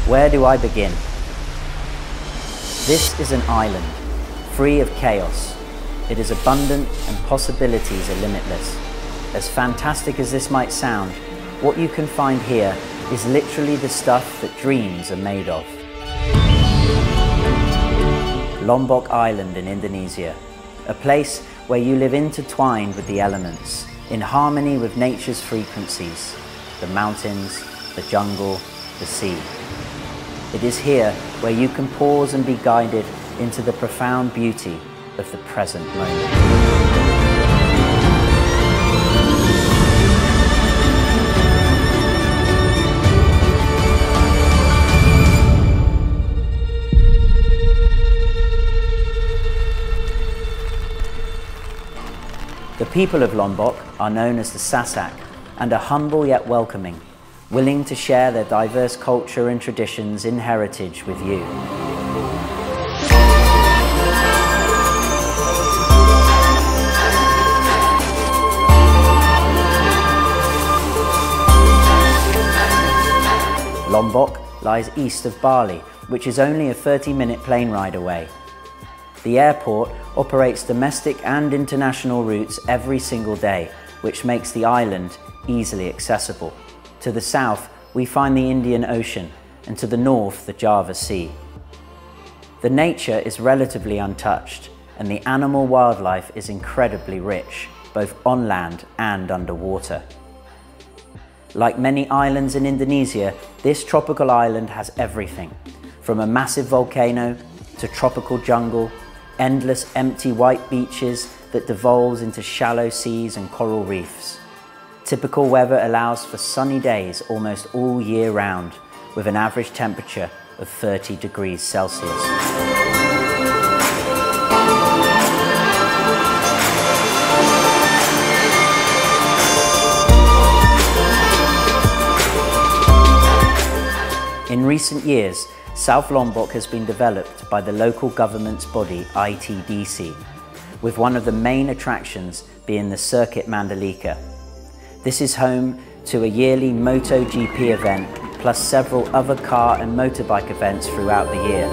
Where do I begin? This is an island, free of chaos. It is abundant and possibilities are limitless. As fantastic as this might sound, what you can find here is literally the stuff that dreams are made of. Lombok Island in Indonesia, a place where you live intertwined with the elements, in harmony with nature's frequencies, the mountains, the jungle, the sea. It is here where you can pause and be guided into the profound beauty of the present moment. The people of Lombok are known as the Sasak and are humble yet welcoming, willing to share their diverse culture and traditions in heritage with you. Lombok lies east of Bali, which is only a 30-minute plane ride away. The airport operates domestic and international routes every single day, which makes the island easily accessible. To the south, we find the Indian Ocean, and to the north, the Java Sea. The nature is relatively untouched, and the animal wildlife is incredibly rich, both on land and underwater. Like many islands in Indonesia, this tropical island has everything, from a massive volcano to tropical jungle, endless empty white beaches that devolves into shallow seas and coral reefs. Typical weather allows for sunny days almost all year round, with an average temperature of 30 degrees Celsius. In recent years, South Lombok has been developed by the local government's body ITDC, with one of the main attractions being the Circuit Mandalika. This is home to a yearly MotoGP event, plus several other car and motorbike events throughout the year.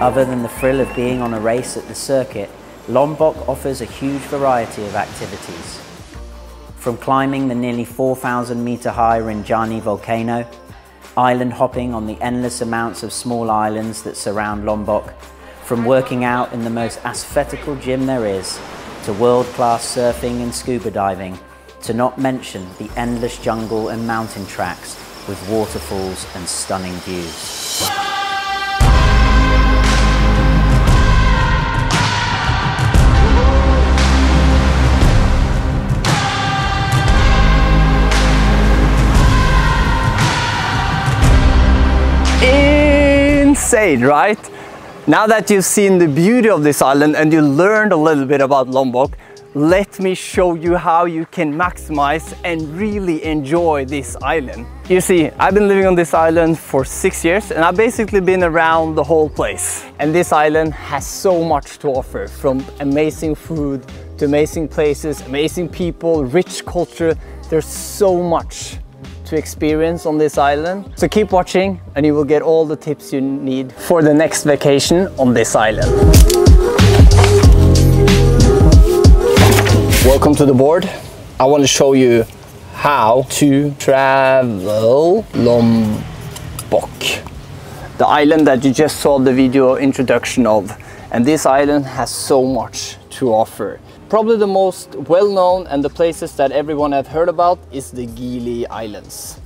Other than the thrill of being on a race at the circuit, Lombok offers a huge variety of activities. From climbing the nearly 4,000 meter high Rinjani volcano, island hopping on the endless amounts of small islands that surround Lombok, from working out in the most aesthetical gym there is, to world-class surfing and scuba diving, to not mention the endless jungle and mountain tracks with waterfalls and stunning views. Insane, right? Now that you've seen the beauty of this island and you learned a little bit about Lombok, let me show you how you can maximize and really enjoy this island. You see, I've been living on this island for 6 years and I've basically been around the whole place. And this island has so much to offer, from amazing food to amazing places, amazing people, rich culture. There's so much to experience on this island. So keep watching and you will get all the tips you need for the next vacation on this island. Welcome to the board. I want to show you how to travel Lombok, the island that you just saw the video introduction of. And this island has so much to offer. Probably the most well-known and the places that everyone have heard about is the Gili Islands.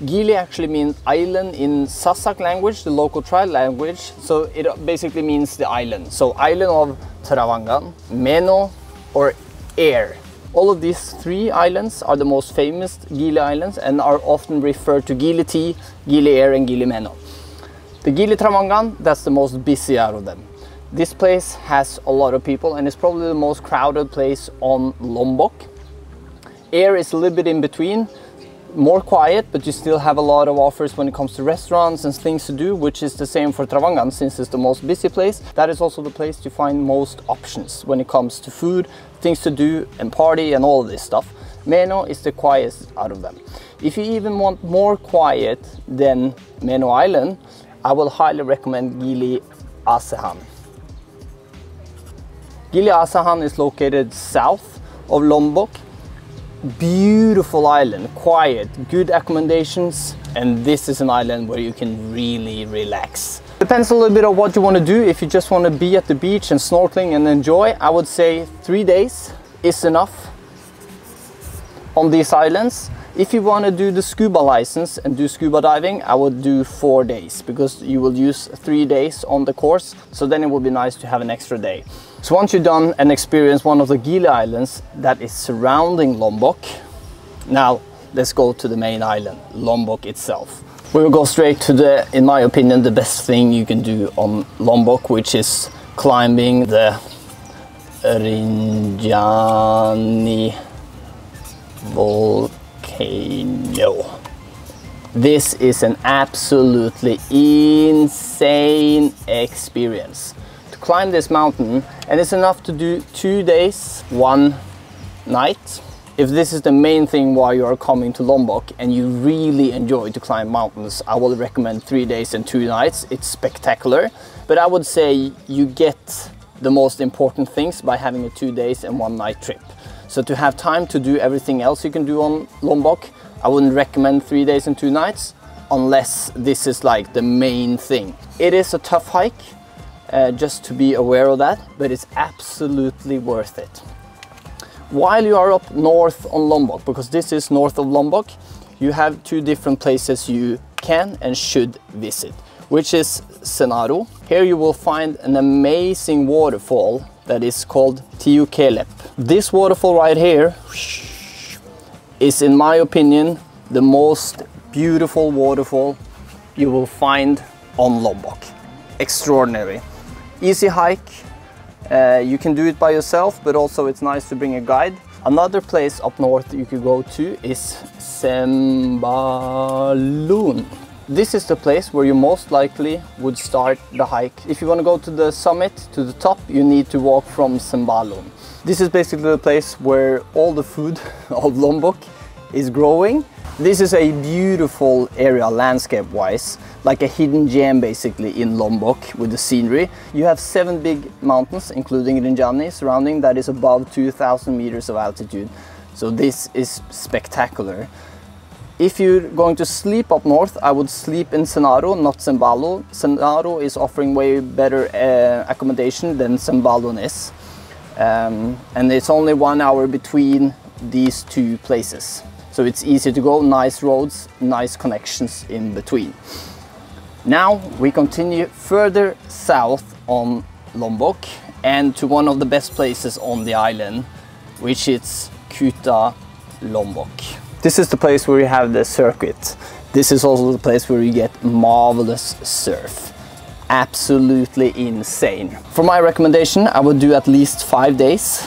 Gili actually means island in Sasak language, the local tribe language. So it basically means the island. So island of Travangan, Meno or Air. All of these three islands are the most famous Gili Islands and are often referred to Gili T, Gili Air and Gili Meno. The Gili Travangan, that's the most busy out of them. This place has a lot of people and it's probably the most crowded place on Lombok. Air is a little bit in between, more quiet, but you still have a lot of offers when it comes to restaurants and things to do, which is the same for Travangan since it's the most busy place. That is also the place to find most options when it comes to food, things to do and party and all of this stuff. Meno is the quietest out of them. If you even want more quiet than Meno Island, I will highly recommend Dji Avata. Dji Avata is located south of Lombok. Beautiful island, quiet, good accommodations, and this is an island where you can really relax. Depends a little bit on what you want to do. If you just want to be at the beach and snorkeling and enjoy, I would say 3 days is enough on these islands. If you want to do the scuba license and do scuba diving, I would do 4 days, because you will use 3 days on the course, so then it will be nice to have an extra day. So once you're done and experience one of the Gili Islands that is surrounding Lombok, now let's go to the main island, Lombok itself. We will go straight to the, in my opinion, the best thing you can do on Lombok, which is climbing the Rinjani volcano. This is an absolutely insane experience to climb this mountain, and it's enough to do 2 days, 1 night. If this is the main thing while you are coming to Lombok and you really enjoy to climb mountains, I will recommend 3 days and 2 nights. It's spectacular, but I would say you get the most important things by having a 2 days and 1 night trip. So to have time to do everything else you can do on Lombok, I wouldn't recommend 3 days and 2 nights unless this is like the main thing. It is a tough hike, just to be aware of that, but it's absolutely worth it. While you are up north on Lombok, because this is north of Lombok, you have 2 different places you can and should visit, which is Senaro. Here you will find an amazing waterfall that is called Tiukelep. This waterfall right here is, in my opinion, the most beautiful waterfall you will find on Lombok. Extraordinary. Easy hike. You can do it by yourself, but also it's nice to bring a guide. Another place up north you could go to is Sembalun. This is the place where you most likely would start the hike. If you want to go to the summit, to the top, you need to walk from Sembalun. This is basically the place where all the food of Lombok is growing. This is a beautiful area landscape-wise, like a hidden gem basically in Lombok with the scenery. You have 7 big mountains, including Rinjani, surrounding, that is above 2,000 meters of altitude. So this is spectacular. If you're going to sleep up north, I would sleep in Senaro, not Sembalun. Senaro is offering way better accommodation than Sembalun is. And it's only 1 hour between these 2 places. So it's easy to go, nice roads, nice connections in between. Now we continue further south on Lombok and to one of the best places on the island, which is Kuta Lombok. This is the place where you have the circuit. This is also the place where you get marvelous surf. Absolutely insane. For my recommendation, I would do at least 5 days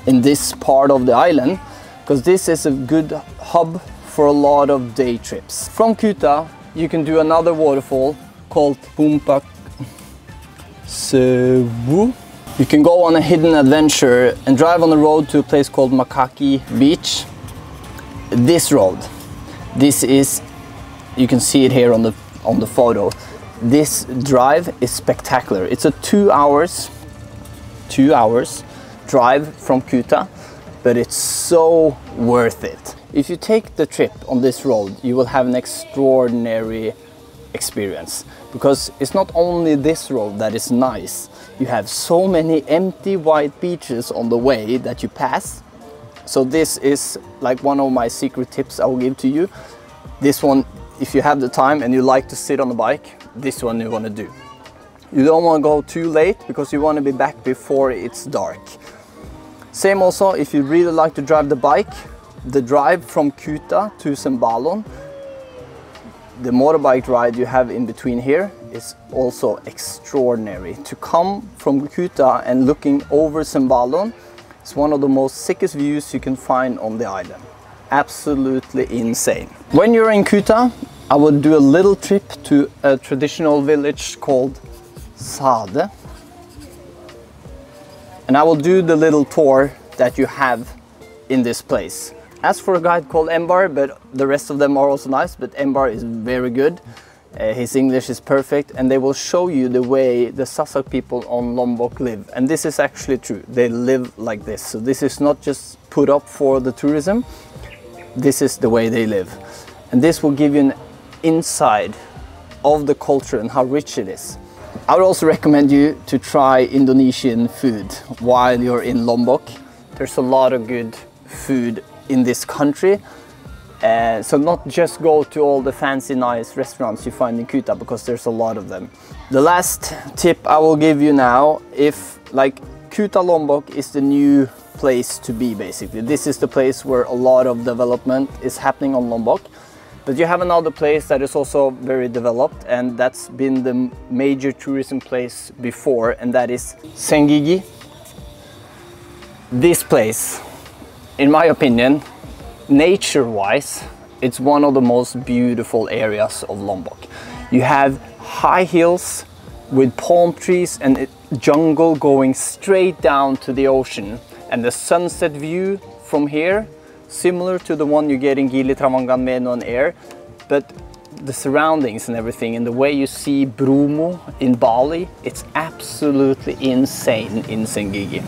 in this part of the island, because this is a good hub for a lot of day trips. From Kuta, you can do another waterfall called Pumpak Sewu. You can go on a hidden adventure and drive on the road to a place called Makaki Beach. This road, this is, you can see it here on the photo. This drive is spectacular. It's a 2 hours drive from Kuta, but it's so worth it. If you take the trip on this road, you will have an extraordinary experience, because it's not only this road that is nice. You have so many empty white beaches on the way that you pass. So this is like one of my secret tips I will give to you. This one, if you have the time and you like to sit on the bike, this one you want to do. You don't want to go too late, because you want to be back before it's dark. Same also if you really like to drive the bike. The drive from Kuta to Sembalun, the motorbike ride you have in between here is also extraordinary. To come from Kuta and looking over Sembalun, it's one of the most sickest views you can find on the island. Absolutely insane. When you're in Kuta, I would do a little trip to a traditional village called Sade. And I will do the little tour that you have in this place. Ask for a guide called Embar, but the rest of them are also nice, but Embar is very good. His English is perfect, and they will show you the way the Sasak people on Lombok live. And this is actually true. They live like this. So this is not just put up for the tourism. This is the way they live. And this will give you an insight of the culture and how rich it is. I would also recommend you to try Indonesian food while you're in Lombok. There's a lot of good food in this country. So not just go to all the fancy nice restaurants you find in Kuta, because there's a lot of them. The last tip I will give you now, if like Kuta Lombok is the new place to be basically. This is the place where a lot of development is happening on Lombok. But you have another place that is also very developed, and that's been the major tourism place before, and that is Senggigi. This place, in my opinion, nature-wise, it's one of the most beautiful areas of Lombok. You have high hills with palm trees and a jungle going straight down to the ocean, and the sunset view from here, similar to the one you get in Gili Trawangan Meno and Air, but the surroundings and everything, and the way you see Bromo in Bali, it's absolutely insane in Senggigi.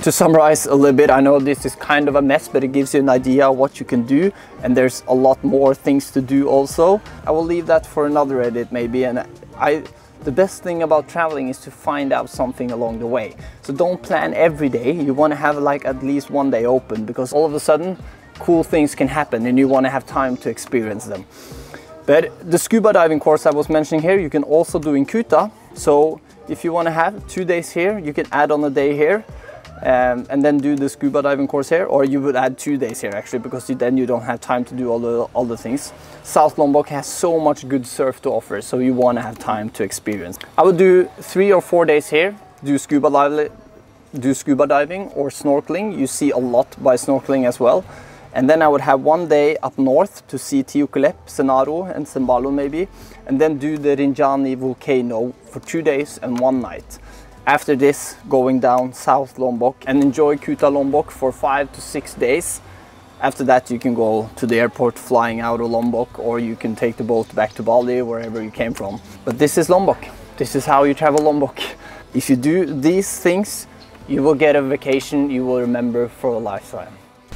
To summarize a little bit, I know this is kind of a mess, but it gives you an idea of what you can do, and there's a lot more things to do also. I will leave that for another edit maybe, and the best thing about traveling is to find out something along the way. So don't plan every day. You want to have like at least one day open, because all of a sudden cool things can happen and you want to have time to experience them. But the scuba diving course I was mentioning here, you can also do in Kuta. So if you want to have 2 days here, you can add on a day here. And then do the scuba diving course here, or you would add 2 days here actually, because then you don't have time to do all the things. South Lombok has so much good surf to offer, so you want to have time to experience. I would do 3 or 4 days here, do scuba diving or snorkeling. You see a lot by snorkeling as well. And then I would have 1 day up north to see Tiukulep, Senaro and Sembalo maybe, and then do the Rinjani volcano for 2 days and 1 night. After this, going down South Lombok and enjoy Kuta Lombok for 5 to 6 days. After that, you can go to the airport flying out of Lombok, or you can take the boat back to Bali, wherever you came from. But this is Lombok. This is how you travel Lombok. If you do these things, you will get a vacation you will remember for a lifetime.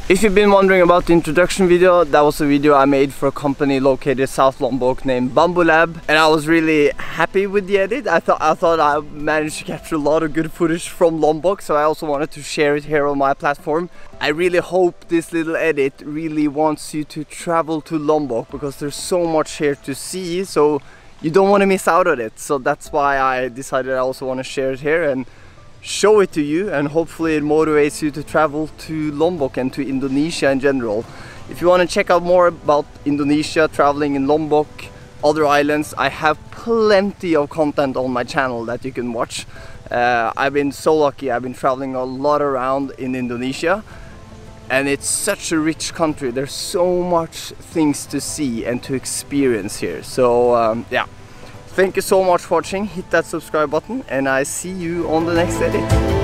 If you've been wondering about the introduction video, that was a video I made for a company located South Lombok named Bamboo Lab, and I was really happy with the edit. I thought I managed to capture a lot of good footage from Lombok, so I also wanted to share it here on my platform. I really hope this little edit really wants you to travel to Lombok, because there's so much here to see, so you don't want to miss out on it. So that's why I decided I also want to share it here and show it to you, and hopefully it motivates you to travel to Lombok and to Indonesia in general. If you want to check out more about Indonesia, traveling in Lombok, other islands, I have plenty of content on my channel that you can watch. I've been so lucky. I've been traveling a lot around in Indonesia, and it's such a rich country. There's so much things to see and to experience here. So yeah. Thank you so much for watching. Hit that subscribe button, and I see you on the next edit.